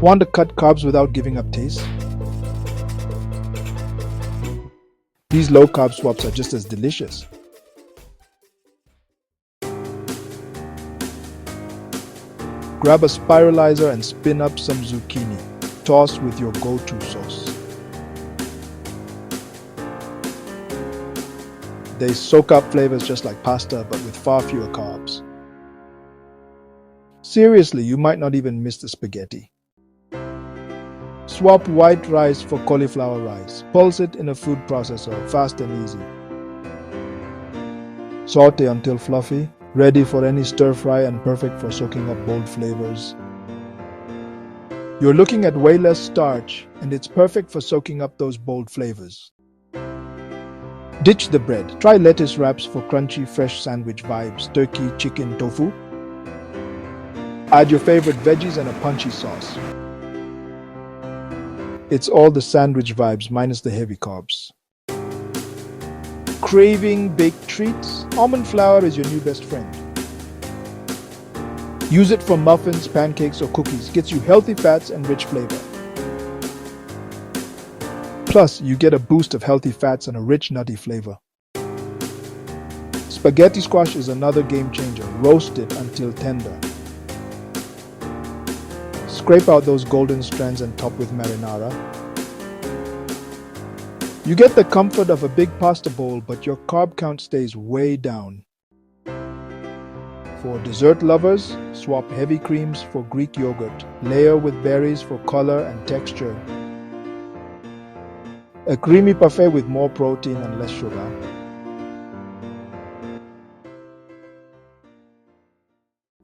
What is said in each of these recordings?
Want to cut carbs without giving up taste? These low-carb swaps are just as delicious. Grab a spiralizer and spin up some zucchini. Toss with your go-to sauce. They soak up flavors just like pasta, but with far fewer carbs. Seriously, you might not even miss the spaghetti. Swap white rice for cauliflower rice. Pulse it in a food processor, fast and easy. Saute until fluffy, ready for any stir fry and perfect for soaking up bold flavors. You're looking at way less starch, and it's perfect for soaking up those bold flavors. Ditch the bread. Try lettuce wraps for crunchy, fresh sandwich vibes. Turkey, chicken, tofu. Add your favorite veggies and a punchy sauce. It's all the sandwich vibes minus the heavy carbs. Craving baked treats? Almond flour is your new best friend. Use it for muffins, pancakes, or cookies. Gets you healthy fats and rich flavor. Plus, you get a boost of healthy fats and a rich, nutty flavor. Spaghetti squash is another game changer. Roast it until tender. Scrape out those golden strands and top with marinara. You get the comfort of a big pasta bowl, but your carb count stays way down. For dessert lovers, swap heavy creams for Greek yogurt. Layer with berries for color and texture. A creamy parfait with more protein and less sugar.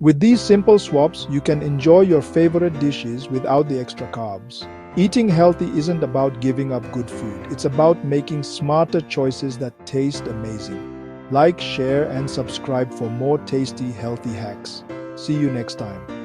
With these simple swaps, you can enjoy your favorite dishes without the extra carbs. Eating healthy isn't about giving up good food. It's about making smarter choices that taste amazing. Like, share, and subscribe for more tasty, healthy hacks. See you next time.